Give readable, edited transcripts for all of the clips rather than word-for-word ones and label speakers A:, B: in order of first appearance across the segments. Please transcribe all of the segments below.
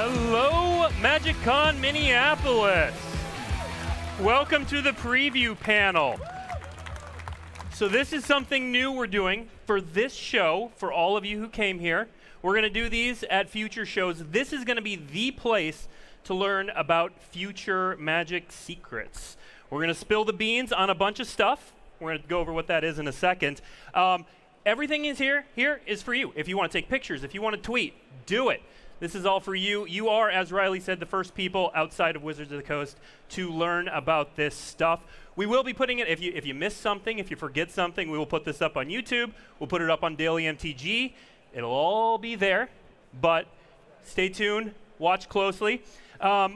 A: Hello, MagicCon Minneapolis. Welcome to the preview panel. So this is something new we're doing for this show, for all of you who came here. We're going to do these at future shows. This is going to be the place to learn about future Magic secrets. We're going to spill the beans on a bunch of stuff. We're going to go over what that is in a second. Everything is here is for you. If you want to take pictures, if you want to tweet, do it. This is all for you. You are, as Riley said, the first people outside of Wizards of the Coast to learn about this stuff. We will be putting it, if you miss something, if you forget something, we will put this up on YouTube. We'll put it up on Daily MTG. It'll all be there, but stay tuned, watch closely. I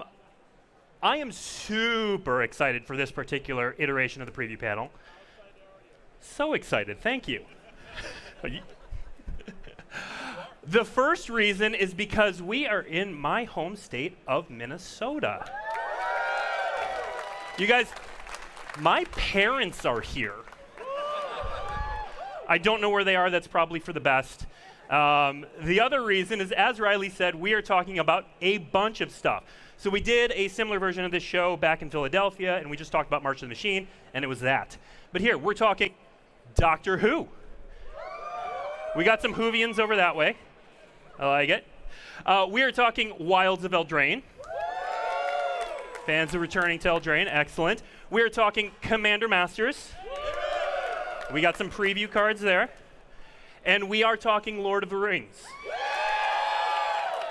A: am super excited for this particular iteration of the preview panel. So excited, thank you. The first reason is because we are in my home state of Minnesota. You guys, my parents are here. I don't know where they are. That's probably for the best. The other reason is, as Riley said, we are talking about a bunch of stuff. So we did a similar version of this show back in Philadelphia, and we just talked about March of the Machine, and it was that. But here, we're talking Doctor Who. We got some Whovians over that way. I like it. We are talking Wilds of Eldraine. Fans of returning to Eldraine, excellent. We are talking Commander Masters. We got some preview cards there. And we are talking Lord of the Rings.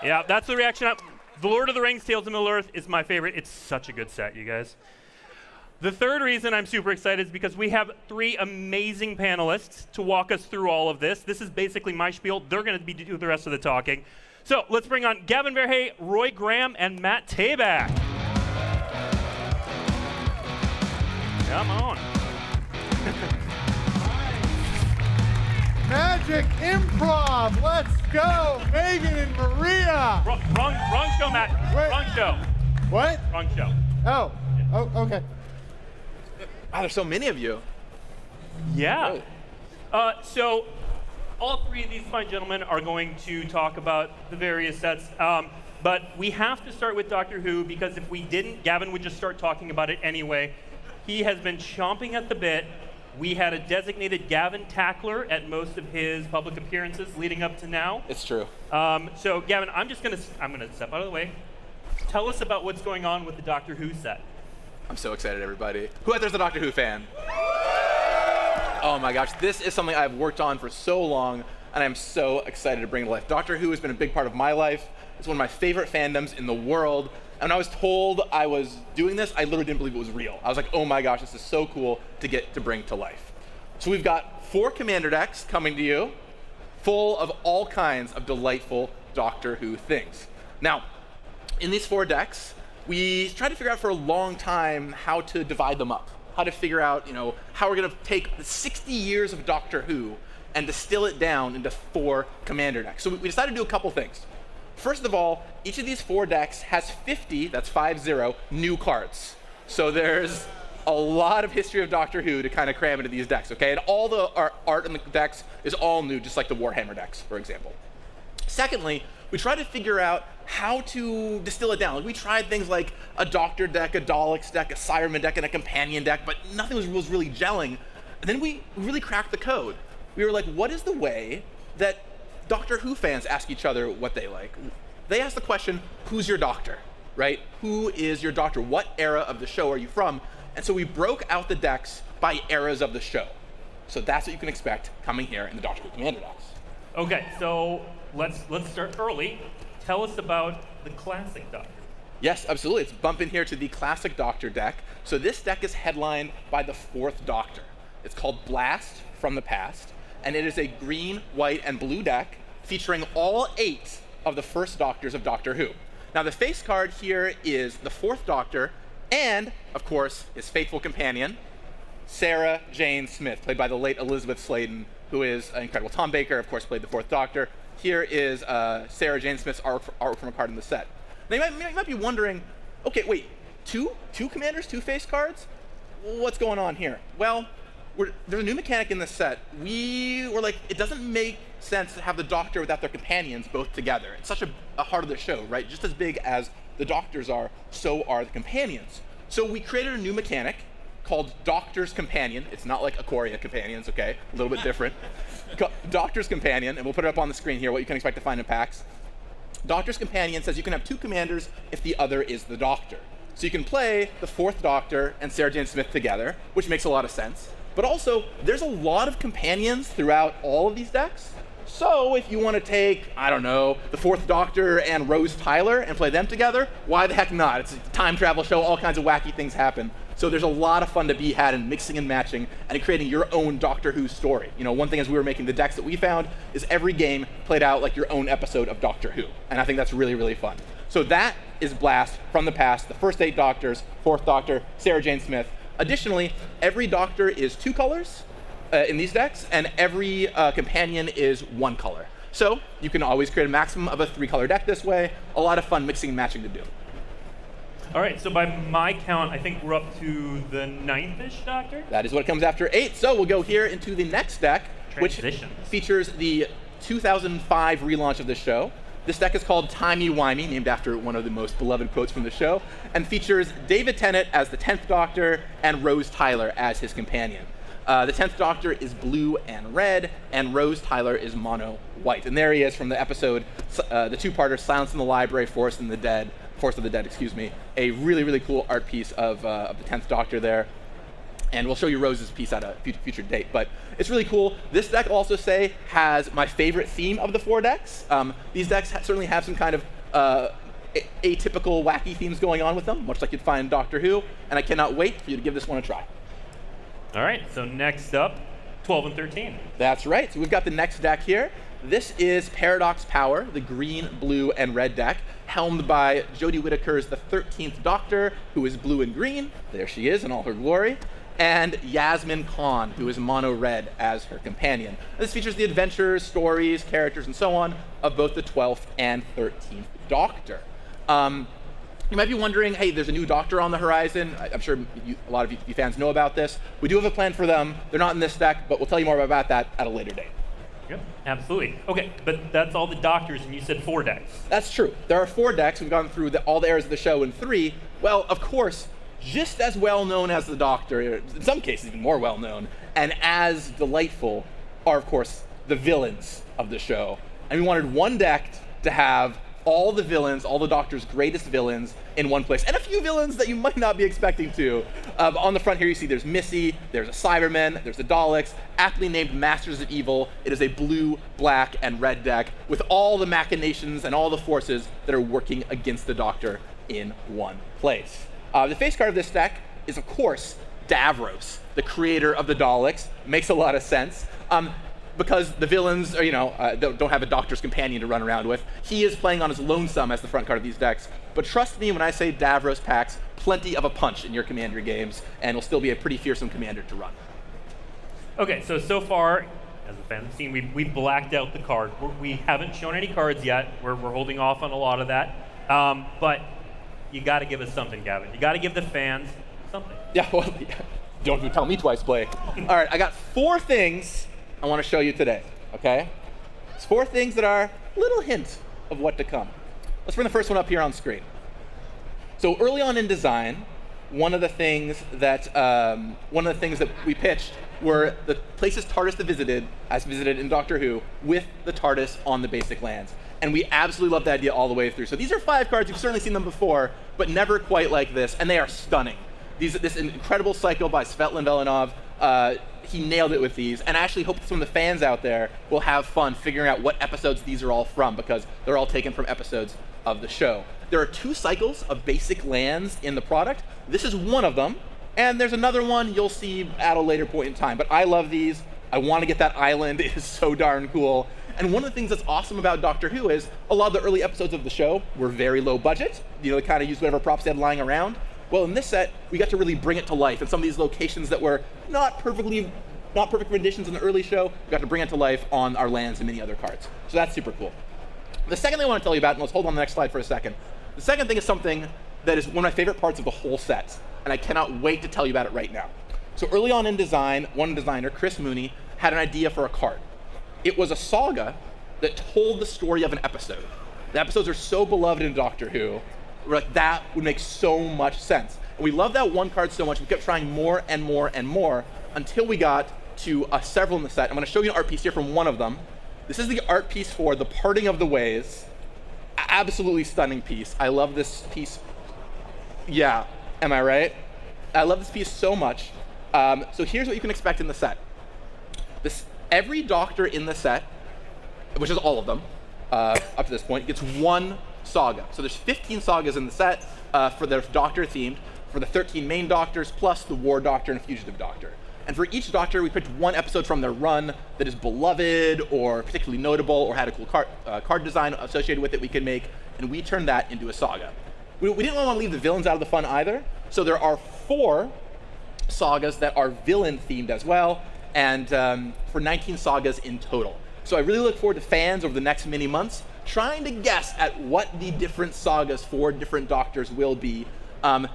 A: Yeah, that's the reaction. The Lord of the Rings, Tales of Middle-earth is my favorite. It's such a good set, you guys. The third reason I'm super excited is because we have three amazing panelists to walk us through all of this. This is basically my spiel. They're going to be doing the rest of the talking. So let's bring on Gavin Verhey, Roy Graham, and Matt Tabak. Come on.
B: Magic Improv, let's go, Megan and Maria.
A: Wrong show, Matt.
B: Wait.
A: Wrong show.
B: What?
A: Wrong show.
B: Oh, okay.
C: Wow, there's so many of you.
A: Yeah. So all three of these fine gentlemen are going to talk about the various sets. But we have to start with Doctor Who, because if we didn't, Gavin would just start talking about it anyway. He has been chomping at the bit. We had a designated Gavin tackler at most of his public appearances leading up to now.
C: It's true.
A: So Gavin, I'm gonna step out of the way. Tell us about what's going on with the Doctor Who set.
C: I'm so excited, everybody. Who out there's a Doctor Who fan? Oh my gosh, this is something I've worked on for so long, and I'm so excited to bring to life. Doctor Who has been a big part of my life. It's one of my favorite fandoms in the world. And when I was told I was doing this, I literally didn't believe it was real. I was like, oh my gosh, this is so cool to get to bring to life. So we've got 4 Commander decks coming to you, full of all kinds of delightful Doctor Who things. Now, in these 4 decks, we tried to figure out for a long time how to divide them up, how to figure out, how we're going to take the 60 years of Doctor Who and distill it down into 4 Commander decks. So we decided to do a couple things. First of all, each of these 4 decks has 50, that's 50, new cards. So there's a lot of history of Doctor Who to kind of cram into these decks, okay? And all the art in the decks is all new, just like the Warhammer decks, for example. Secondly, we tried to figure out how to distill it down. Like, we tried things like a Doctor deck, a Daleks deck, a Cyberman deck, and a Companion deck, but nothing was really gelling. And then we really cracked the code. We were like, what is the way that Doctor Who fans ask each other what they like? They ask the question, who's your doctor, right? Who is your doctor? What era of the show are you from? And so we broke out the decks by eras of the show. So that's what you can expect coming here in the Doctor Who Commander decks.
A: Okay, so let's start early. Tell us about the classic Doctor.
C: Yes, absolutely. Let's bump in here to the classic Doctor deck. So this deck is headlined by the 4th Doctor. It's called Blast from the Past, and it is a green, white, and blue deck featuring all 8 of the first Doctors of Doctor Who. Now the face card here is the 4th Doctor, and, of course, his faithful companion, Sarah Jane Smith, played by the late Elizabeth Sladen, who is incredible. Tom Baker, of course, played the 4th Doctor. Here is Sarah Jane Smith's artwork from a card in the set. Now you might be wondering, okay, wait, two commanders, 2 face cards? What's going on here? Well, there's a new mechanic in this set. We were like, it doesn't make sense to have the Doctor without their companions both together. It's such a heart of the show, right? Just as big as the Doctors are, so are the companions. So we created a new mechanic called Doctor's Companion. It's not like Ikoria Companions, okay? A little bit different. Doctor's Companion, and we'll put it up on the screen here, what you can expect to find in packs. Doctor's Companion says you can have 2 commanders if the other is the Doctor. So you can play the 4th Doctor and Sarah Jane Smith together, which makes a lot of sense. But also, there's a lot of companions throughout all of these decks. So if you want to take, I don't know, the 4th Doctor and Rose Tyler and play them together, why the heck not? It's a time travel show, all kinds of wacky things happen. So there's a lot of fun to be had in mixing and matching and creating your own Doctor Who story. You know, one thing as we were making the decks that we found is every game played out like your own episode of Doctor Who. And I think that's really, really fun. So that is Blast from the past, the first 8 Doctors, 4th Doctor, Sarah Jane Smith. Additionally, every Doctor is 2 colors in these decks, and every companion is 1 color. So you can always create a maximum of a 3-color deck this way. A lot of fun mixing and matching to do.
A: All right, so by my count, I think we're up to the 9th-ish Doctor?
C: That is what comes after 8. So we'll go here into the next deck, which features the 2005 relaunch of the show. This deck is called Timey Wimey, named after one of the most beloved quotes from the show, and features David Tennant as the 10th Doctor and Rose Tyler as his companion. The 10th Doctor is blue and red, and Rose Tyler is mono white. And there he is from the episode, the 2-parter, Silence in the Library, Forest of the Dead, a really, really cool art piece of the 10th Doctor there. And we'll show you Rose's piece at a future date, but it's really cool. This deck, I'll also say, has my favorite theme of the 4 decks. These decks certainly have some kind of atypical, wacky themes going on with them, much like you'd find in Doctor Who, and I cannot wait for you to give this one a try.
A: All right, so next up, 12 and 13.
C: That's right, so we've got the next deck here. This is Paradox Power, the green, blue, and red deck, helmed by Jodie Whittaker's the 13th Doctor, who is blue and green. There she is in all her glory. And Yasmin Khan, who is mono red as her companion. This features the adventures, stories, characters, and so on of both the 12th and 13th Doctor. You might be wondering, hey, there's a new Doctor on the horizon. I'm sure a lot of you fans know about this. We do have a plan for them. They're not in this deck, but we'll tell you more about that at a later date.
A: Yep, absolutely. Okay, but that's all the Doctors, and you said 4 decks.
C: That's true. There are 4 decks. We've gone through all the eras of the show in 3. Well, of course, just as well known as the Doctor, in some cases even more well known, and as delightful are, of course, the villains of the show. And we wanted one deck to have all the villains, all the Doctor's greatest villains in one place, and a few villains that you might not be expecting to. On the front here you see there's Missy, there's a Cybermen, there's the Daleks, aptly named Masters of Evil. It is a blue, black, and red deck with all the machinations and all the forces that are working against the Doctor in one place. The face card of this deck is, of course, Davros, the creator of the Daleks. Makes a lot of sense. Because the villains are, don't have a Doctor's companion to run around with. He is playing on his lonesome as the front card of these decks. But trust me when I say Davros packs plenty of a punch in your Commander games, and will still be a pretty fearsome commander to run.
A: Okay, so far, as a fan of the scene, we've blacked out the card. We haven't shown any cards yet. We're holding off on a lot of that. But you got to give us something, Gavin. You got to give the fans something.
C: Yeah, well, don't even tell me twice, Blake. All right, I got 4 things I want to show you today, okay? It's 4 things that are a little hint of what to come. Let's bring the first one up here on screen. So early on in design, one of the things that we pitched were the places TARDIS has visited in Doctor Who with the TARDIS on the basic lands. And we absolutely love that idea all the way through. So these are 5 cards, you've certainly seen them before, but never quite like this, and they are stunning. This incredible cycle by Svetlin Velinov, he nailed it with these, and I actually hope some of the fans out there will have fun figuring out what episodes these are all from, because they're all taken from episodes of the show. There are 2 cycles of basic lands in the product. This is one of them, and there's another one you'll see at a later point in time. But I love these. I want to get that island. It is so darn cool. And one of the things that's awesome about Doctor Who is a lot of the early episodes of the show were very low budget. They kind of used whatever props they had lying around. Well, in this set, we got to really bring it to life. And some of these locations that were not perfect renditions in the early show, we got to bring it to life on our lands and many other cards. So that's super cool. The second thing I want to tell you about, and let's hold on the next slide for a second. The second thing is something that is one of my favorite parts of the whole set, and I cannot wait to tell you about it right now. So early on in design, one designer, Chris Mooney, had an idea for a card. it was a saga that told the story of an episode. The episodes are so beloved in Doctor Who, we're like, that would make so much sense. And we love that one card so much, we kept trying more and more and more until we got to several in the set. I'm going to show you an art piece here from one of them. This is the art piece for The Parting of the Ways. Absolutely stunning piece. I love this piece. Yeah, am I right? I love this piece so much. So here's what you can expect in the set. Every Doctor in the set, which is all of them, up to this point, gets one saga. So there's 15 sagas in the set for the Doctor themed, for the 13 main Doctors, plus the War Doctor and Fugitive Doctor. And for each Doctor, we picked one episode from their run that is beloved or particularly notable or had a cool card design associated with it we could make, and we turned that into a saga. We didn't want to leave the villains out of the fun either, so there are 4 sagas that are villain themed as well, and for 19 sagas in total. So I really look forward to fans over the next many months trying to guess at what the different sagas for different Doctors will be.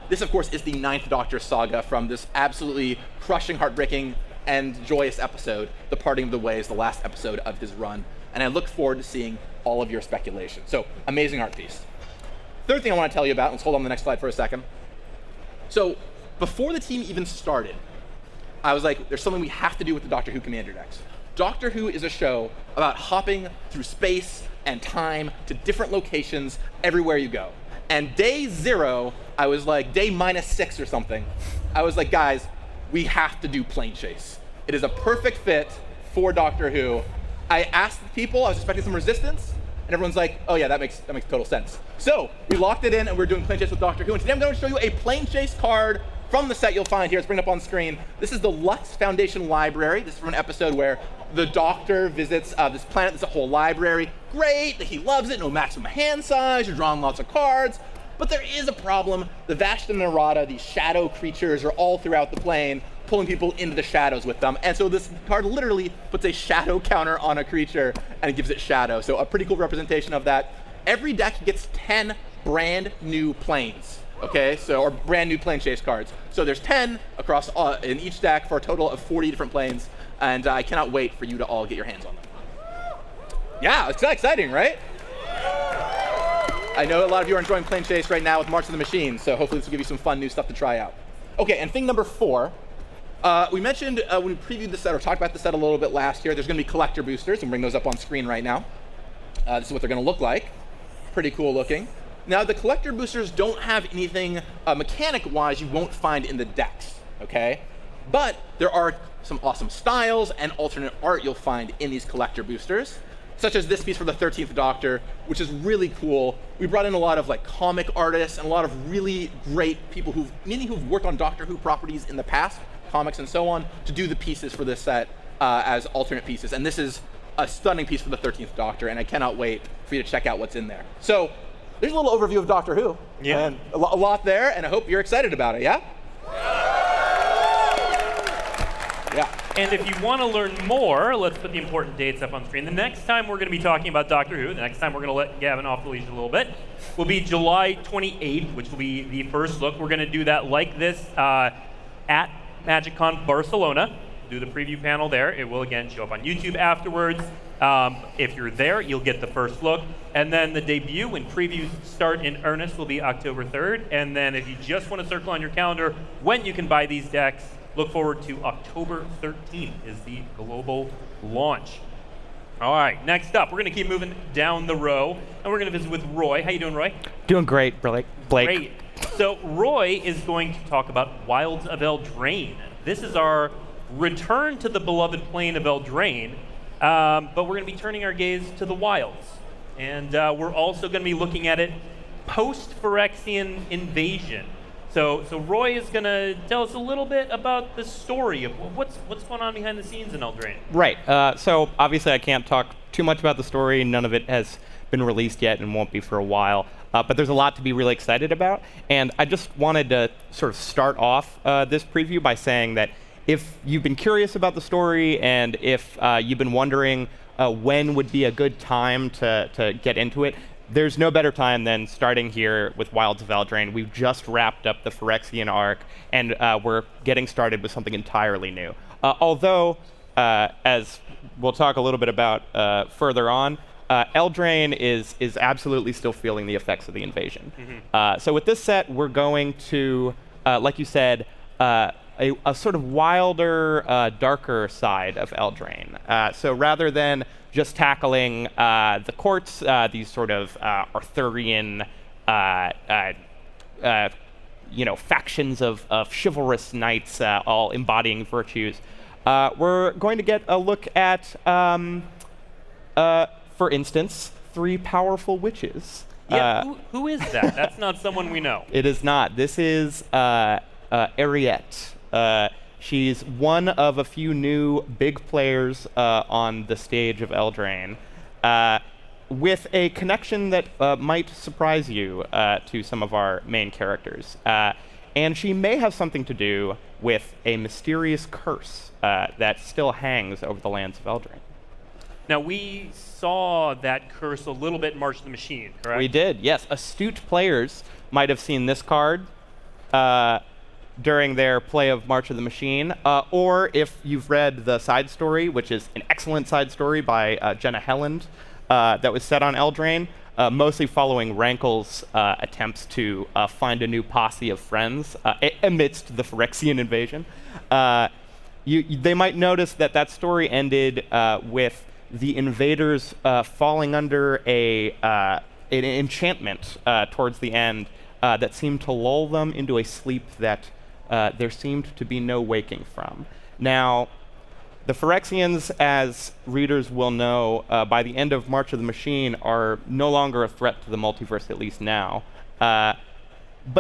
C: This, of course, is the 9th Doctor saga from this absolutely crushing, heartbreaking, and joyous episode, The Parting of the Ways, the last episode of his run. And I look forward to seeing all of your speculation. So, amazing art piece. Third thing I want to tell you about, let's hold on the next slide for a second. So, before the team even started, I was like, there's something we have to do with the Doctor Who Commander decks. Doctor Who is a show about hopping through space and time to different locations everywhere you go. And day 0, I was like, day -6 or something, I was like, guys, we have to do Plane Chase. It is a perfect fit for Doctor Who. I asked people, I was expecting some resistance, and everyone's like, oh yeah, that makes total sense. So we locked it in, and we're doing Plane Chase with Doctor Who. And today I'm going to show you a Plane Chase card from the set you'll find here. Let's bring it up on screen. This is the Lux Foundation Library. This is from an episode where the Doctor visits this planet. There's a whole library. Great, he loves it. No maximum hand size. You're drawing lots of cards. But there is a problem. The Vashta Narada, these shadow creatures, are all throughout the plane, pulling people into the shadows with them. And so this card literally puts a shadow counter on a creature and it gives it shadow. So a pretty cool representation of that. Every deck gets 10 brand new planes. Okay, so, or brand new Plane Chase cards. So there's 10 across in each deck for a total of 40 different planes, and I cannot wait for you to all get your hands on them. Yeah, it's exciting, right? I know a lot of you are enjoying Plane Chase right now with March of the Machines, so hopefully this will give you some fun new stuff to try out. Okay, and thing number 4, we mentioned when we previewed the set or talked about the set a little bit last year, there's going to be collector boosters, and bring those up on screen right now. This is what they're going to look like. Pretty cool looking. Now, the collector boosters don't have anything mechanic-wise you won't find in the decks, okay? But there are some awesome styles and alternate art you'll find in these collector boosters, such as this piece for the 13th Doctor, which is really cool. We brought in a lot of like comic artists and a lot of really great people many who've worked on Doctor Who properties in the past, comics and so on, to do the pieces for this set as alternate pieces. And this is a stunning piece for the 13th Doctor, and I cannot wait for you to check out what's in there. So, there's a little overview of Doctor Who.
A: Yeah.
C: And a lot there, and I hope you're excited about it, yeah? Yeah.
A: And if you want to learn more, let's put the important dates up on screen. The next time we're going to be talking about Doctor Who, the next time we're going to let Gavin off the leash a little bit, will be July 28th, which will be the first look. We're going to do that like this at MagicCon Barcelona. Do the preview panel there. It will again show up on YouTube afterwards. If you're there, you'll get the first look. And then the debut, when previews start in earnest, will be October 3rd. And then if you just want to circle on your calendar when you can buy these decks, look forward to October 13th is the global launch. All right, next up, we're going to keep moving down the row, and we're going to visit with Roy. How you doing, Roy?
D: Doing great, Blake.
A: Great. So Roy is going to talk about Wilds of Eldraine. This is our return to the beloved plane of Eldraine, but we're going to be turning our gaze to the wilds. And we're also going to be looking at it post-Phyrexian invasion. So Roy is going to tell us a little bit about the story of what's going on behind the scenes in Eldraine.
D: Right. So obviously I can't talk too much about the story. None of it has been released yet and won't be for a while. But there's a lot to be really excited about. And I just wanted to sort of start off this preview by saying that if you've been curious about the story and if you've been wondering when would be a good time to get into it, there's no better time than starting here with Wilds of Eldraine. We've just wrapped up the Phyrexian arc, and we're getting started with something entirely new. Although as we'll talk a little bit about further on, Eldraine is absolutely still feeling the effects of the invasion. So with this set, we're going to, like you said, a sort of wilder, darker side of Eldraine. So rather than just tackling the courts, these sort of Arthurian, factions of chivalrous knights, all embodying virtues, we're going to get a look at, for instance, 3 powerful witches.
A: Yeah, who is that? That's not someone we know.
D: It is not. This is Ariette. She's one of a few new big players on the stage of Eldraine, with a connection that might surprise you to some of our main characters. And she may have something to do with a mysterious curse that still hangs over the lands of Eldraine.
A: Now, we saw that curse a little bit in March of the Machine, correct?
D: We did, yes. Astute players might have seen this card during their play of March of the Machine, or if you've read the side story, which is an excellent side story by Jenna Helland that was set on Eldraine, mostly following Rankle's attempts to find a new posse of friends amidst the Phyrexian invasion. They might notice that story ended with the invaders falling under an enchantment towards the end that seemed to lull them into a sleep that there seemed to be no waking from. Now, the Phyrexians, as readers will know, by the end of March of the Machine, are no longer a threat to the multiverse, at least now. But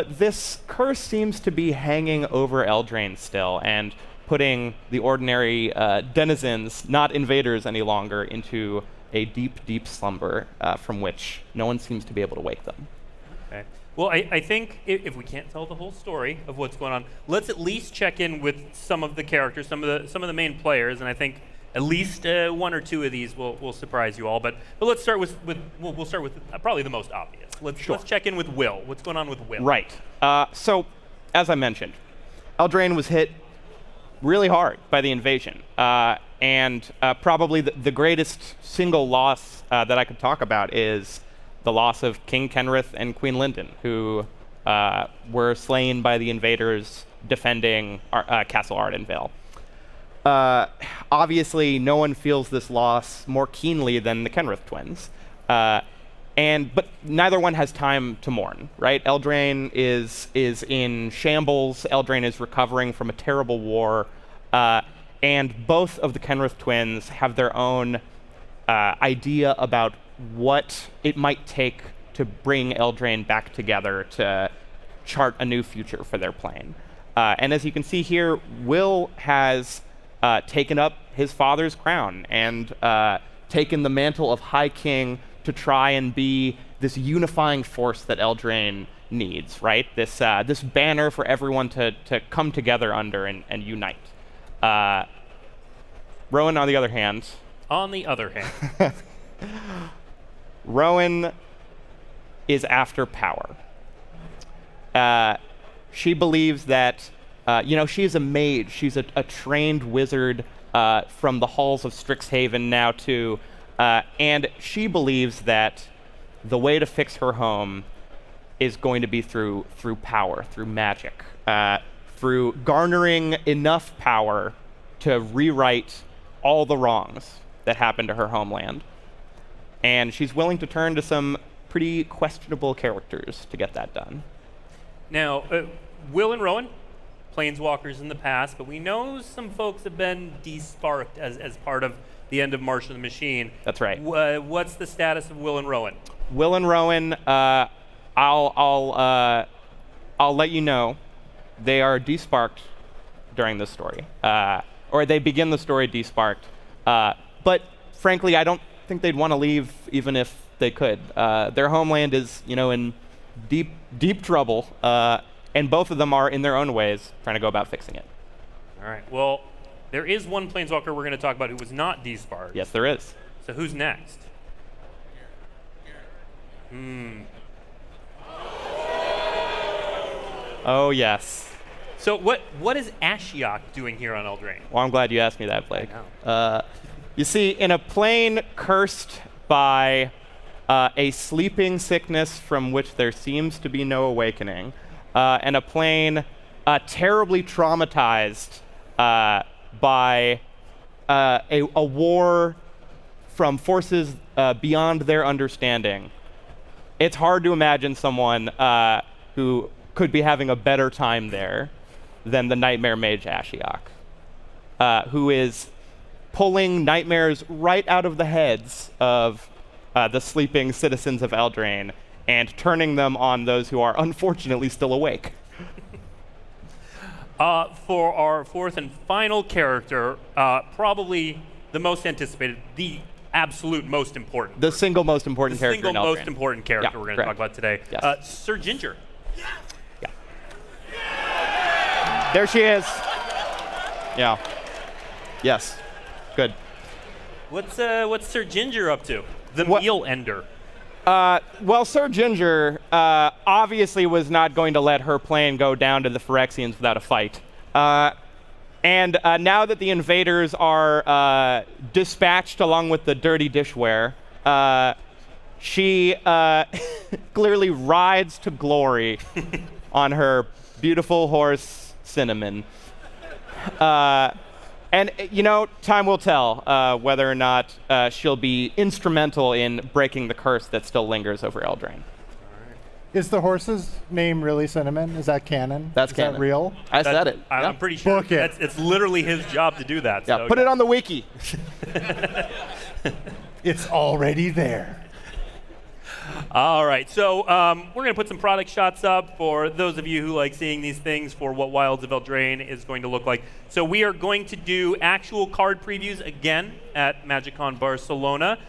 D: this curse seems to be hanging over Eldraine still, and putting the ordinary denizens, not invaders any longer, into a deep, deep slumber from which no one seems to be able to wake them.
A: Okay. Well, I think if we can't tell the whole story of what's going on, let's at least check in with some of the characters, some of the main players, and I think at least 1 or 2 of these will surprise you all. But let's start we'll start with probably the most obvious. Let's check in with Will. What's going on with Will?
D: Right. So, as I mentioned, Eldraine was hit really hard by the invasion, and probably the greatest single loss that I could talk about is the loss of King Kenrith and Queen Linden, who were slain by the invaders defending Castle Ardenvale. Obviously, no one feels this loss more keenly than the Kenrith twins. But neither one has time to mourn, right? Eldraine is in shambles. Eldraine is recovering from a terrible war. And both of the Kenrith twins have their own idea about what it might take to bring Eldraine back together to chart a new future for their plane. And as you can see here, Will has taken up his father's crown and taken the mantle of High King to try and be this unifying force that Eldraine needs, right? This banner for everyone to come together under and unite. Rowan, on the other hand... Rowan is after power. She believes that, she is a mage. She's a trained wizard from the halls of Strixhaven now, too. And she believes that the way to fix her home is going to be through power, through magic, through garnering enough power to rewrite all the wrongs that happened to her homeland. And she's willing to turn to some pretty questionable characters to get that done.
A: Now, Will and Rowan, planeswalkers in the past, but we know some folks have been desparked as part of the end of March of the Machine.
D: That's right.
A: What's the status of Will and Rowan?
D: Will and Rowan, I'll let you know, they are desparked during this story, or they begin the story desparked. But frankly, I don't think they'd want to leave even if they could. Their homeland is, in deep, deep trouble, and both of them are, in their own ways, trying to go about fixing it.
A: All right. Well, there is one planeswalker we're going to talk about who was not desparked.
D: Yes, there is.
A: So who's next?
D: Oh, yes.
A: So what is Ashiok doing here on Eldraine?
D: Well, I'm glad you asked me that, Blake.
A: I
D: You see, in a plane cursed by a sleeping sickness from which there seems to be no awakening, and a plane terribly traumatized by a war from forces beyond their understanding, it's hard to imagine someone who could be having a better time there than the Nightmare Mage Ashiok, who is pulling nightmares right out of the heads of the sleeping citizens of Eldraine and turning them on those who are unfortunately still awake.
A: For our fourth and final character, probably the most anticipated, the absolute most important.
D: The single most important
A: The
D: character in
A: single
D: Eldraine.
A: most important character
D: Yeah,
A: we're going to
D: correct.
A: talk about today.
D: Yes.
A: Sir Ginger.
D: Yeah. There she is. Yeah. Yes. Good.
A: What's Sir Ginger up to? The
D: What-
A: meal ender.
D: Well, Sir Ginger obviously was not going to let her plane go down to the Phyrexians without a fight. And now that the invaders are dispatched along with the dirty dishware, she clearly rides to glory on her beautiful horse, Cinnamon. And, time will tell whether or not she'll be instrumental in breaking the curse that still lingers over Eldraine.
B: Is the horse's name really Cinnamon? Is that canon?
D: That's
B: Is
D: canon.
B: that real?
D: I said it.
A: I'm
D: Yeah.
A: pretty sure
B: Book it.
A: it's literally his job to do that.
D: Yeah,
A: so
D: put it on the wiki.
B: It's already there.
A: All right, so we're going to put some product shots up for those of you who like seeing these things for what Wilds of Eldraine is going to look like. So we are going to do actual card previews again at MagicCon Barcelona.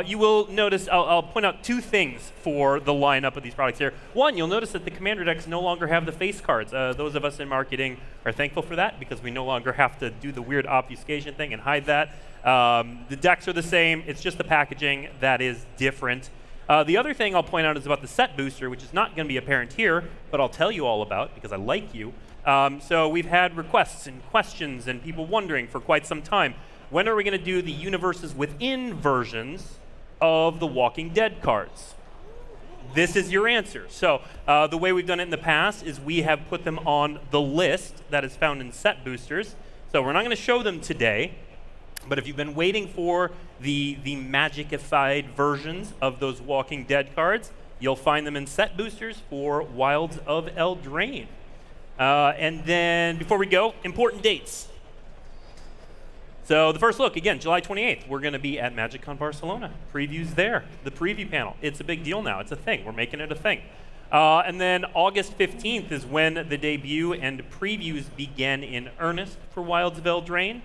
A: You will notice, I'll point out two things for the lineup of these products here. One, you'll notice that the Commander decks no longer have the face cards. Those of us in marketing are thankful for that because we no longer have to do the weird obfuscation thing and hide that. The decks are the same, it's just the packaging that is different. The other thing I'll point out is about the set booster, which is not going to be apparent here, but I'll tell you all about because I like you. So we've had requests and questions and people wondering for quite some time, when are we going to do the Universes Within versions of the Walking Dead cards? This is your answer. So the way we've done it in the past is we have put them on the list that is found in set boosters. So we're not going to show them today. But if you've been waiting for the magicified versions of those Walking Dead cards, you'll find them in set boosters for Wilds of Eldraine. And then before we go, important dates. So the first look, again, July 28th, we're going to be at MagicCon Barcelona. Previews there, the preview panel. It's a big deal now. It's a thing. We're making it a thing. And then August 15th is when the debut and previews begin in earnest for Wilds of Eldraine.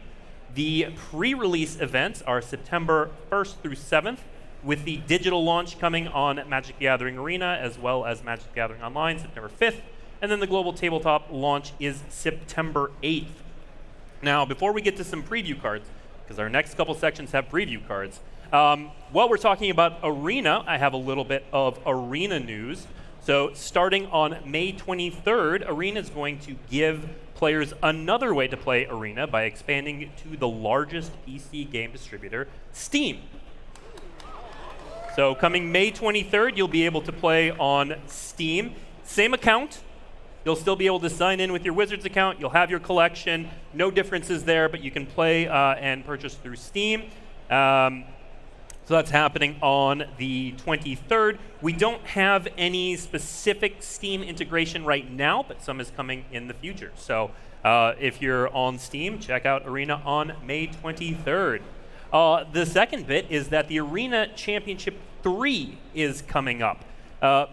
A: The pre-release events are September 1st through 7th, with the digital launch coming on Magic the Gathering Arena as well as Magic the Gathering Online September 5th, and then the global tabletop launch is September 8th. Now, before we get to some preview cards, because our next couple sections have preview cards, while we're talking about Arena, I have a little bit of Arena news. So starting on May 23rd, Arena is going to give players another way to play Arena by expanding to the largest PC game distributor, Steam. So coming May 23rd, you'll be able to play on Steam. Same account. You'll still be able to sign in with your Wizards account. You'll have your collection. No differences there, but you can play and purchase through Steam. So that's happening on the 23rd. We don't have any specific Steam integration right now, but some is coming in the future. So if you're on Steam, check out Arena on May 23rd. The second bit is that the Arena Championship 3 is coming up.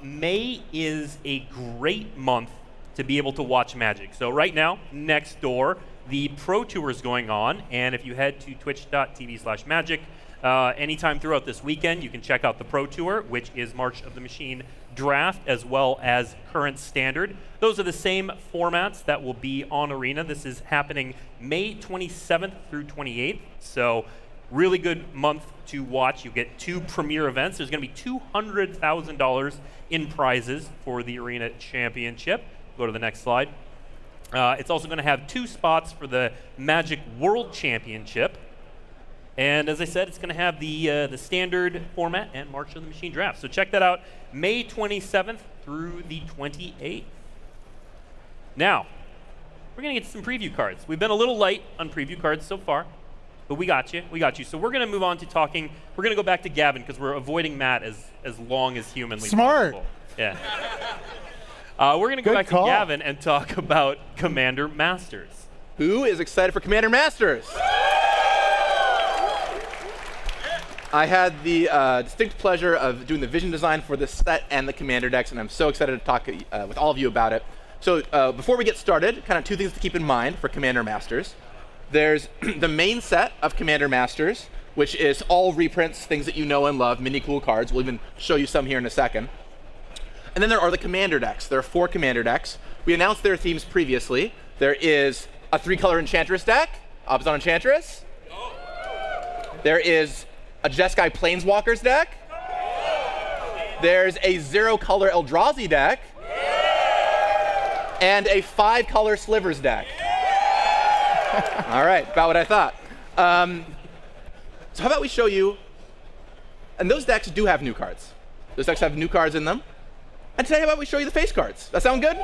A: May is a great month to be able to watch Magic. So right now, next door, the Pro Tour is going on, and if you head to twitch.tv/magic, anytime throughout this weekend, you can check out the Pro Tour, which is March of the Machine Draft, as well as Current Standard. Those are the same formats that will be on Arena. This is happening May 27th through 28th, so really good month to watch. You get 2 premier events. There's going to be $200,000 in prizes for the Arena Championship. Go to the next slide. It's also going to have 2 spots for the Magic World Championship. And as I said, it's going to have the standard format and March of the Machine draft. So check that out, May 27th through the 28th. Now, we're going to get to some preview cards. We've been a little light on preview cards so far, but we got you. So we're going to move on to talking. We're going to go back to Gavin because we're avoiding Matt as long as humanly possible. Yeah. We're going to go back to Gavin and talk about Commander Masters.
C: Who is excited for Commander Masters? I had the distinct pleasure of doing the vision design for this set and the Commander decks, and I'm so excited to talk with all of you about it. So before we get started, kind of 2 things to keep in mind for Commander Masters. There's the main set of Commander Masters, which is all reprints, things that you know and love, mini cool cards. We'll even show you some here in a second. And then there are the Commander decks. There are 4 Commander decks. We announced their themes previously. There is a 3-color Enchantress deck, Abzan Enchantress. There is a Jeskai Planeswalkers deck. There's a 0-color Eldrazi deck. And a 5-color Slivers deck. All right, about what I thought. So how about we show you, and those decks do have new cards. Those decks have new cards in them. And today, how about we show you the face cards? That sound good?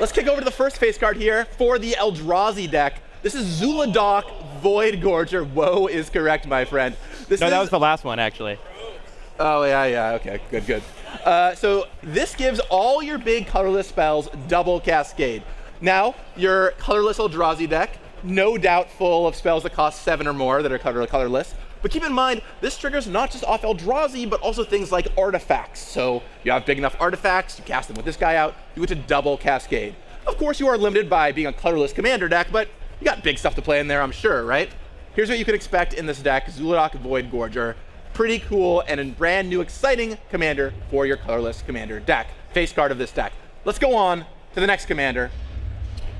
C: Let's kick over to the first face card here for the Eldrazi deck. This is Zuladoc Voidgorger. Whoa is correct, my friend.
D: That was the last one, actually.
C: Oh, yeah, okay, good. So this gives all your big colorless spells double cascade. Now, your colorless Eldrazi deck, no doubt full of spells that cost 7 or more that are colorless. But keep in mind, this triggers not just off Eldrazi, but also things like artifacts. So you have big enough artifacts, you cast them with this guy out, you get to double cascade. Of course, you are limited by being a colorless commander deck, but you got big stuff to play in there, I'm sure, right? Here's what you can expect in this deck, Zuladoc Voidgorger. Pretty cool and a brand new exciting commander for your colorless commander deck. Face card of this deck. Let's go on to the next commander.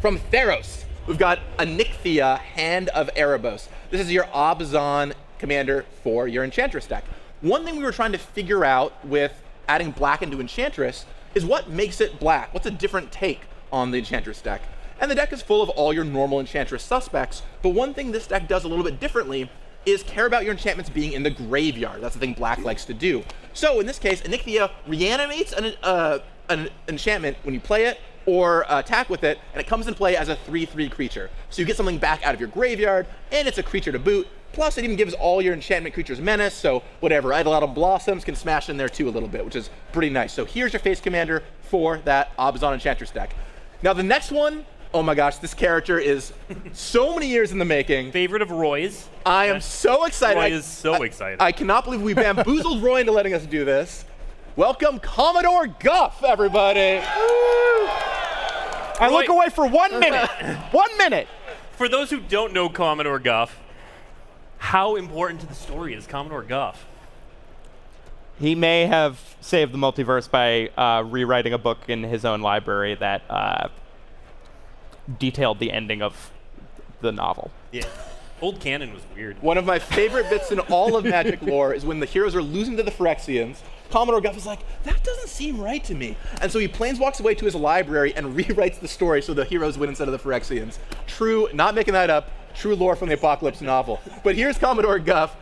C: From Theros, we've got Onyxia, Hand of Erebos. This is your Abzan commander for your Enchantress deck. One thing we were trying to figure out with adding black into Enchantress is what makes it black. What's a different take on the Enchantress deck? And the deck is full of all your normal Enchantress suspects, but one thing this deck does a little bit differently is care about your enchantments being in the graveyard. That's the thing black likes to do. So in this case, Onyxia reanimates an enchantment when you play it or attack with it, and it comes in play as a 3/3 creature. So you get something back out of your graveyard, and it's a creature to boot. Plus, it even gives all your enchantment creatures menace, so whatever, Idolatum Blossoms can smash in there too a little bit, which is pretty nice. So here's your face commander for that Abzan Enchantress deck. Now the next one, oh my gosh, this character is so many years in the making.
A: Favorite of Roy's.
C: I am so excited.
A: Roy is so excited.
C: I cannot believe we bamboozled Roy into letting us do this. Welcome Commodore Guff, everybody.
D: I look away for 1 minute. 1 minute.
A: For those who don't know Commodore Guff, how important to the story is Commodore Guff?
D: He may have saved the multiverse by rewriting a book in his own library that detailed the ending of the novel.
A: Yeah. Old canon was weird.
C: One of my favorite bits in all of Magic lore is when the heroes are losing to the Phyrexians. Commodore Guff is like, that doesn't seem right to me. And so he planeswalks away to his library and rewrites the story so the heroes win instead of the Phyrexians. True, not making that up, true lore from the Apocalypse novel. But here's Commodore Guff.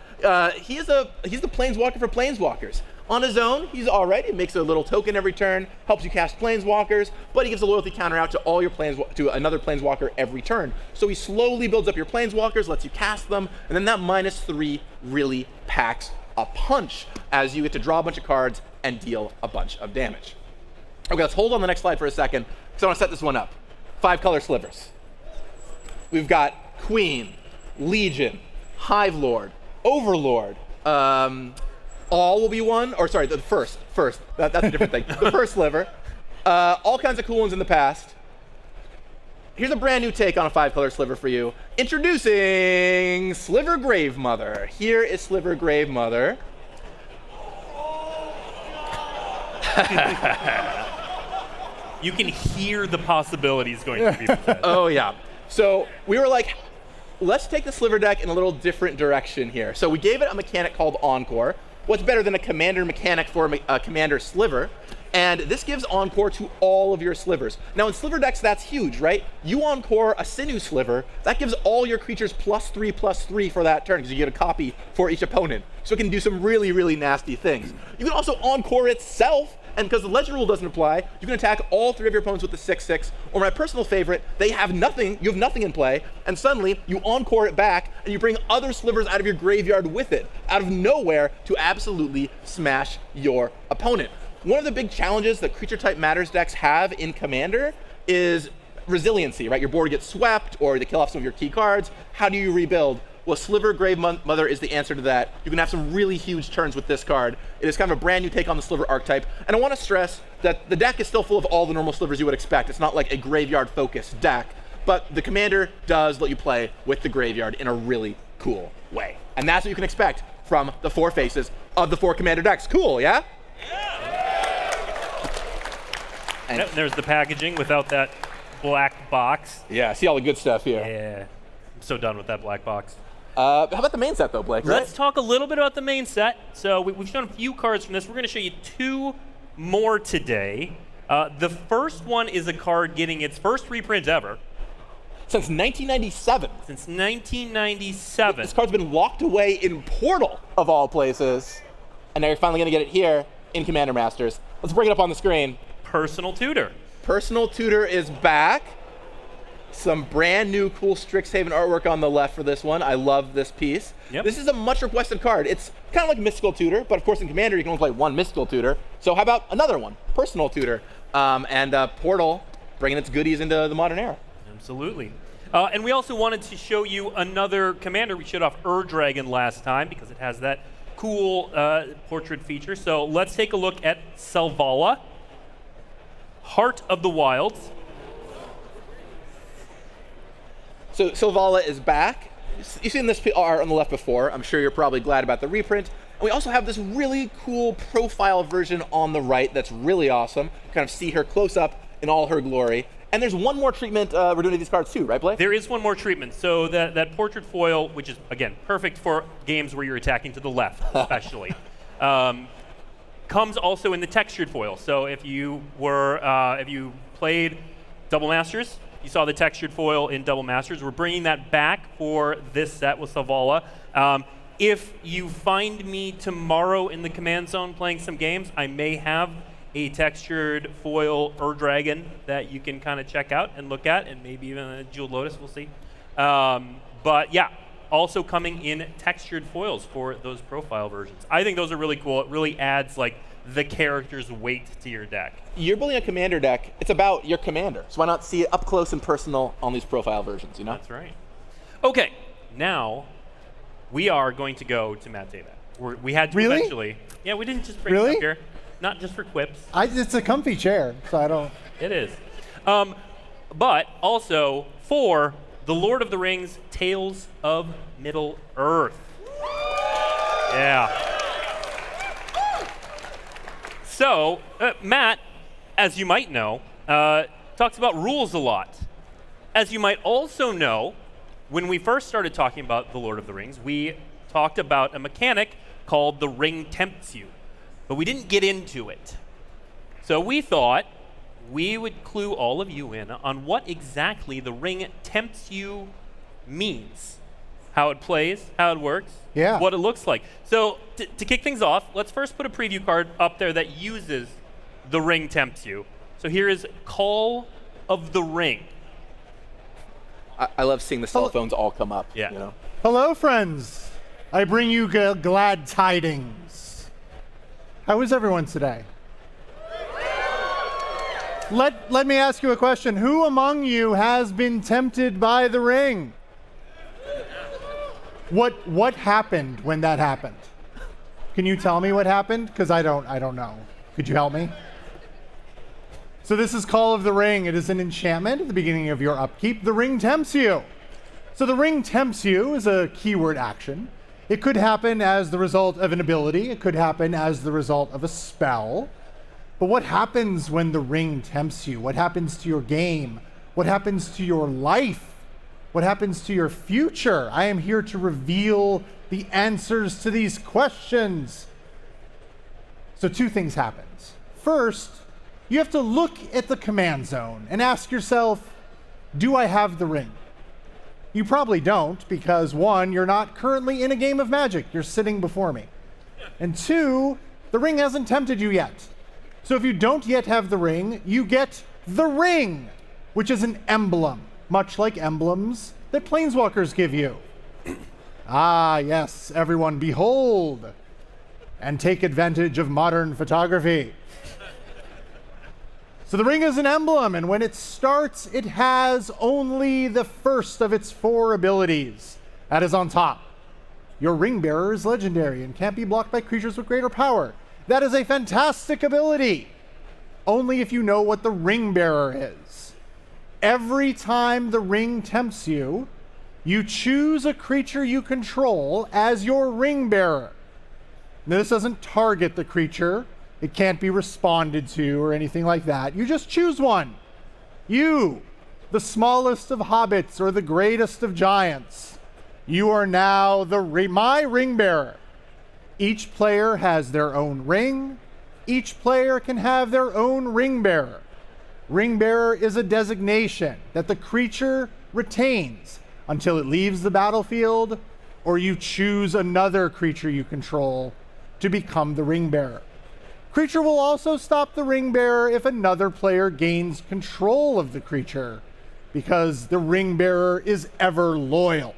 C: He's the planeswalker for planeswalkers. On his own, he's all right. He makes a little token every turn, helps you cast planeswalkers, but he gives a loyalty counter out to all your to another planeswalker every turn. So he slowly builds up your planeswalkers, lets you cast them, and then that -3 really packs a punch as you get to draw a bunch of cards and deal a bunch of damage. Okay, let's hold on the next slide for a second, because I want to set this one up. 5-color slivers. We've got Queen, Legion, Hive Lord, Overlord, all will be one, or sorry, the first, that's a different thing. The first sliver. All kinds of cool ones in the past. Here's a brand new take on a 5-color sliver for you. Introducing Sliver Gravemother. Here is Sliver Gravemother.
A: You can hear the possibilities going through people's heads.
C: Oh yeah. So we were like, let's take the sliver deck in a little different direction here. So we gave it a mechanic called Encore. What's better than a commander mechanic for a commander sliver? And this gives Encore to all of your slivers. Now in sliver decks, that's huge, right? You Encore a Sinew sliver, that gives all your creatures +3/+3 for that turn, because you get a copy for each opponent. So it can do some really, really nasty things. You can also Encore itself, and because the legend rule doesn't apply, you can attack all 3 of your opponents with the 6/6, or my personal favorite, they have nothing, you have nothing in play, and suddenly you Encore it back, and you bring other slivers out of your graveyard with it, out of nowhere, to absolutely smash your opponent. One of the big challenges that creature type matters decks have in Commander is resiliency, right? Your board gets swept, or they kill off some of your key cards. How do you rebuild? Well, Sliver Grave Mother is the answer to that. You can have some really huge turns with this card. It is kind of a brand new take on the Sliver archetype. And I want to stress that the deck is still full of all the normal slivers you would expect. It's not like a graveyard-focused deck, but the Commander does let you play with the graveyard in a really cool way. And that's what you can expect from the 4 faces of the 4 Commander decks. Cool, yeah? And
A: There's the packaging without that black box.
C: yeah, see all the good stuff here.
A: Yeah, I'm so done with that black box.
C: How about the main set though, Blake?
A: Let's talk a little bit about the main set. So we've shown a few cards from this. We're going to show you 2 more today. The first one is a card getting its first reprint ever.
C: Since 1997.
A: Since 1997.
C: This card's been locked away in Portal, of all places. And now you're finally going to get it here in Commander Masters. Let's bring it up on the screen.
A: Personal Tutor.
C: Personal Tutor is back. Some brand new cool Strixhaven artwork on the left for this one. I love this piece.
A: Yep.
C: This is a much requested card. It's kind of like Mystical Tutor, but of course in Commander you can only play 1 Mystical Tutor. So how about another one? Personal Tutor. And Portal bringing its goodies into the modern era.
A: Absolutely. And we also wanted to show you another Commander. We showed off Eldraine last time because it has that cool portrait feature. So let's take a look at Selvala, Heart of the Wilds.
C: So Selvala is back. You've seen this art on the left before. I'm sure you're probably glad about the reprint. And we also have this really cool profile version on the right that's really awesome. Kind of see her close up in all her glory. And there's one more treatment we're doing to these cards too, right, Blake?
A: There is one more treatment. So that portrait foil, which is, again, perfect for games where you're attacking to the left, especially, comes also in the textured foil. So if you played Double Masters, you saw the textured foil in Double Masters. We're bringing that back for this set with Selvala. If you find me tomorrow in the command zone playing some games, I may have a textured foil Eldraine that you can kind of check out and look at, and maybe even a Jeweled Lotus, we'll see. But yeah, also coming in textured foils for those profile versions. I think those are really cool. It really adds like the character's weight to your deck.
C: You're building a Commander deck. It's about your Commander. So why not see it up close and personal on these profile versions, you know?
A: That's right. Okay, now we are going to go to Matt David. We had to
B: Really?
A: eventually. Yeah, we didn't just bring it
B: Really?
A: up here. Not just for quips.
B: It's a comfy chair, so I don't.
A: It is. But also for The Lord of the Rings, Tales of Middle-earth. Yeah. So, Matt, as you might know, talks about rules a lot. As you might also know, when we first started talking about The Lord of the Rings, we talked about a mechanic called The Ring Tempts You, but we didn't get into it. So we thought we would clue all of you in on what exactly The Ring Tempts You means, how it plays, how it works,
B: Yeah.
A: what it looks like. So to kick things off, let's first put a preview card up there that uses The Ring Tempts You. So here is Call of the Ring.
C: I love seeing the cell phones all come up.
A: Yeah.
C: You know?
B: Hello, friends. I bring you glad tidings. How is everyone today? Let me ask you a question. Who among you has been tempted by the ring? What happened when that happened? Can you tell me what happened? Because I don't know. Could you help me? So this is Call of the Ring. It is an enchantment at the beginning of your upkeep. The ring tempts you. So the ring tempts you is a keyword action. It could happen as the result of an ability. It could happen as the result of a spell. But what happens when the ring tempts you? What happens to your game? What happens to your life? What happens to your future? I am here to reveal the answers to these questions. So 2 things happen. First, you have to look at the command zone and ask yourself, do I have the ring? You probably don't, because 1, you're not currently in a game of Magic. You're sitting before me. And 2, the ring hasn't tempted you yet. So if you don't yet have the ring, you get the ring, which is an emblem, much like emblems that Planeswalkers give you. Ah, yes, everyone, behold, and take advantage of modern photography. So the ring is an emblem, and when it starts, it has only the first of its 4 abilities. That is on top. Your ring bearer is legendary and can't be blocked by creatures with greater power. That is a fantastic ability. Only if you know what the ring bearer is. Every time the ring tempts you, you choose a creature you control as your ring bearer. Now, this doesn't target the creature. It can't be responded to or anything like that. You just choose one. You, the smallest of hobbits or the greatest of giants. You are now my ring bearer. Each player has their own ring. Each player can have their own ring bearer. Ring bearer is a designation that the creature retains until it leaves the battlefield, or you choose another creature you control to become the ring bearer. Creature will also stop the ring bearer if another player gains control of the creature, because the ring bearer is ever loyal.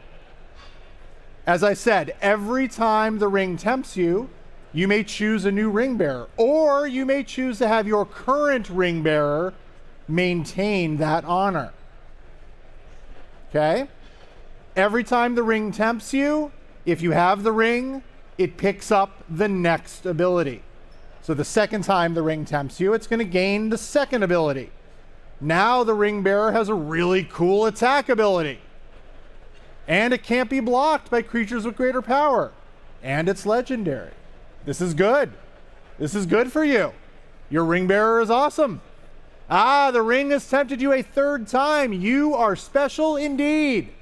B: As I said, every time the ring tempts you, you may choose a new ring bearer, or you may choose to have your current ring bearer maintain that honor. Okay? Every time the ring tempts you, if you have the ring, it picks up the next ability. So the second time the ring tempts you, it's going to gain the second ability. Now the ring bearer has a really cool attack ability. And it can't be blocked by creatures with greater power. And it's legendary. This is good. This is good for you. Your ring bearer is awesome. Ah, the ring has tempted you a 3rd time. You are special indeed.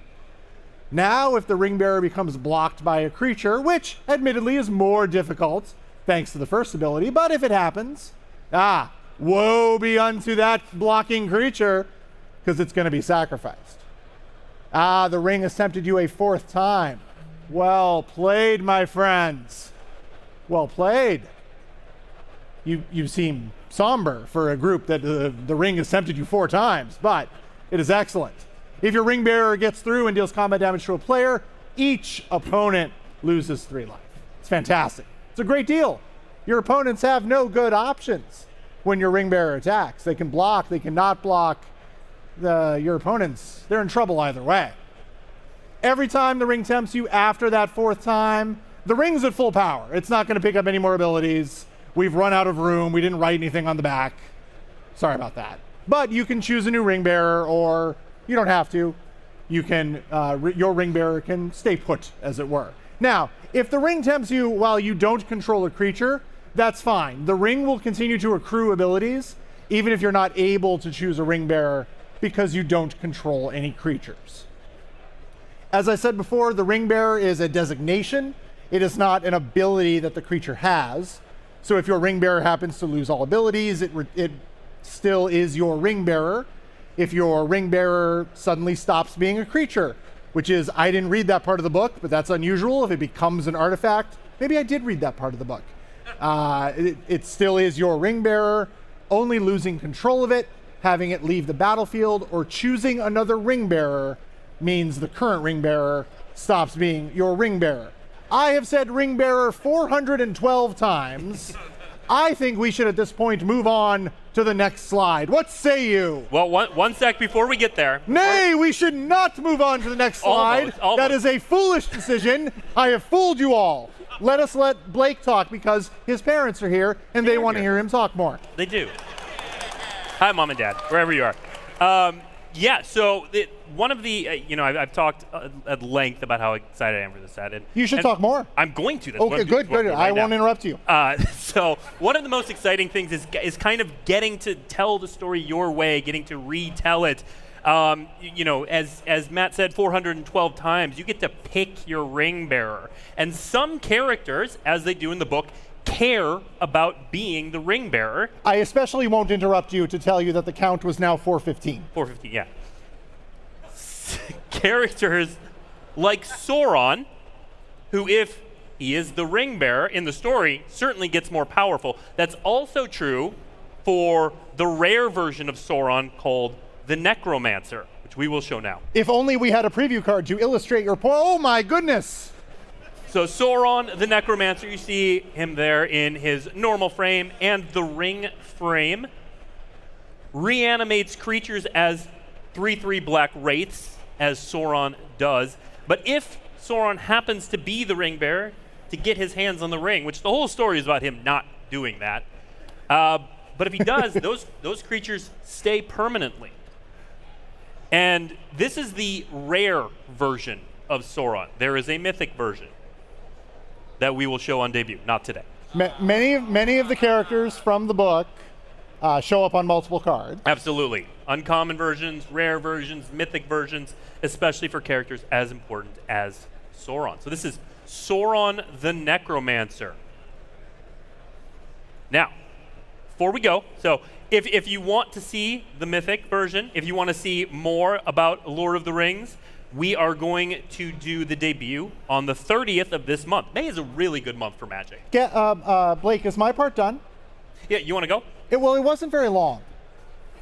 B: Now, if the ring bearer becomes blocked by a creature, which admittedly is more difficult, thanks to the first ability, but if it happens, woe be unto that blocking creature, because it's going to be sacrificed. The ring has tempted you a 4th time. Well played, my friends. Well played. You seem somber for a group that the ring has tempted you 4 times, but it is excellent. If your ring bearer gets through and deals combat damage to a player, each opponent loses 3 life. It's fantastic. It's a great deal. Your opponents have no good options when your ring bearer attacks. They can block, they cannot block. Your opponents, they're in trouble either way. Every time the ring tempts you after that 4th time, the ring's at full power. It's not going to pick up any more abilities. We've run out of room. We didn't write anything on the back. Sorry about that. But you can choose a new ring bearer, or you don't have to. You can, your ring bearer can stay put, as it were. Now, if the ring tempts you while you don't control a creature, that's fine. The ring will continue to accrue abilities, even if you're not able to choose a ring bearer, because you don't control any creatures. As I said before, the ring bearer is a designation. It is not an ability that the creature has. So if your ring bearer happens to lose all abilities, it still is your ring bearer. If your ring bearer suddenly stops being a creature, which is, I didn't read that part of the book, but that's unusual. If it becomes an artifact, maybe I did read that part of the book. It still is your ring bearer. Only losing control of it, having it leave the battlefield, or choosing another ring bearer means the current ring bearer stops being your ring bearer. I have said ring bearer 412 times. I think we should at this point move on to the next slide. What say you?
A: Well, one sec before we get there.
B: Nay, we should not move on to the next slide.
A: Almost.
B: That is a foolish decision. I have fooled you all. Let Blake talk, because his parents are here and they want to hear him talk more.
A: They do. Hi, Mom and Dad, wherever you are. So one of the, I've talked at length about how excited I am for this set.
B: You should talk more.
A: I'm going to. That's
B: okay, good. I won't interrupt you.
A: So one of the most exciting things is kind of getting to tell the story your way, getting to retell it. As Matt said 412 times, you get to pick your ring bearer. And some characters, as they do in the book, care about being the ring bearer.
B: I especially won't interrupt you to tell you that the count was now 415.
A: 450, yeah. Characters like Sauron, who, if he is the ring bearer in the story, certainly gets more powerful. That's also true for the rare version of Sauron called the Necromancer, which we will show now.
B: If only we had a preview card to illustrate your point. Oh my goodness!
A: So Sauron, the Necromancer, you see him there in his normal frame, and the ring frame reanimates creatures as 3/3 black wraiths, as Sauron does. But if Sauron happens to be the ring bearer, to get his hands on the ring, which the whole story is about him not doing that, but if he does, those creatures stay permanently. And this is the rare version of Sauron. There is a mythic version that we will show on debut, not today.
B: Many of the characters from the book show up on multiple cards.
A: Absolutely. Uncommon versions, rare versions, mythic versions, especially for characters as important as Sauron. So this is Sauron the Necromancer. Now, before we go, so if you want to see the mythic version, if you want to see more about Lord of the Rings, we are going to do the debut on the 30th of this month. May is a really good month for Magic.
B: Blake, is my part done?
A: Yeah, you want to go?
B: It wasn't very long.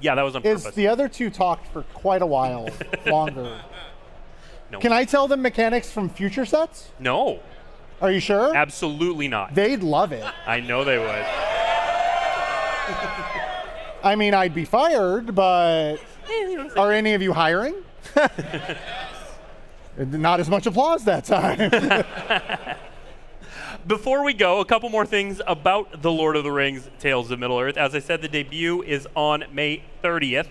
A: Yeah, that was on purpose.
B: The other two talked for quite a while longer.
A: No.
B: Can I tell them mechanics from future sets?
A: No,
B: Are you sure?
A: absolutely not.
B: They'd love it.
A: I know they would.
B: I mean, I'd be fired, but are any of you hiring? Not as much applause that time.
A: Before we go, a couple more things about The Lord of the Rings, Tales of Middle-earth. As I said, the debut is on May 30th.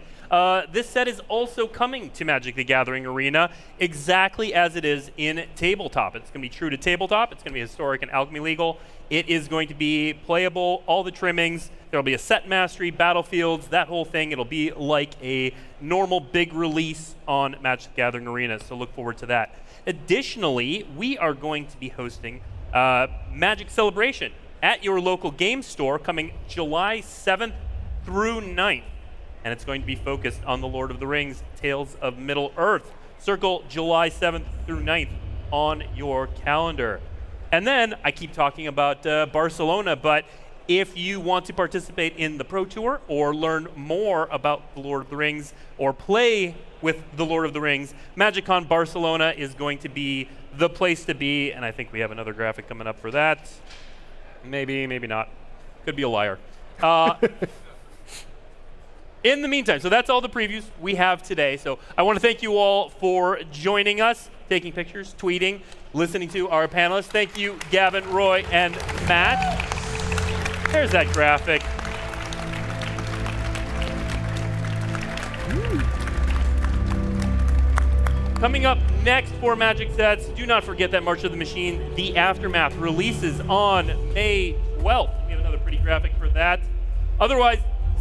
A: This set is also coming to Magic the Gathering Arena exactly as it is in Tabletop. It's going to be true to Tabletop. It's going to be historic and alchemy legal. It is going to be playable, all the trimmings. There will be a set mastery, battlefields, that whole thing. It'll be like a normal big release on Magic the Gathering Arena, so look forward to that. Additionally, we are going to be hosting Magic Celebration at your local game store coming July 7th through 9th. And it's going to be focused on The Lord of the Rings, Tales of Middle-earth. Circle July 7th through 9th on your calendar. And then, I keep talking about Barcelona, but if you want to participate in the Pro Tour or learn more about The Lord of the Rings or play with The Lord of the Rings, MagicCon Barcelona is going to be the place to be, and I think we have another graphic coming up for that. Maybe, maybe not. Could be a liar. In the meantime, so that's all the previews we have today. So I want to thank you all for joining us, taking pictures, tweeting, listening to our panelists. Thank you, Gavin, Roy, and Matt. There's that graphic. Coming up next for Magic Sets, do not forget that March of the Machine, The Aftermath, releases on May 12th. We have another pretty graphic for that. Otherwise,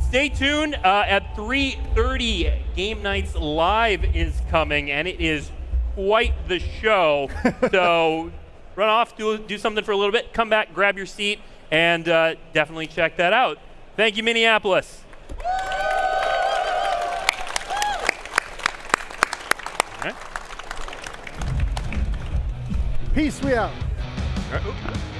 A: stay tuned. At 3:30, Game Nights Live is coming, and it is quite the show. So run off, do something for a little bit, come back, grab your seat, and definitely check that out. Thank you, Minneapolis.
B: Peace, we out.
A: All right.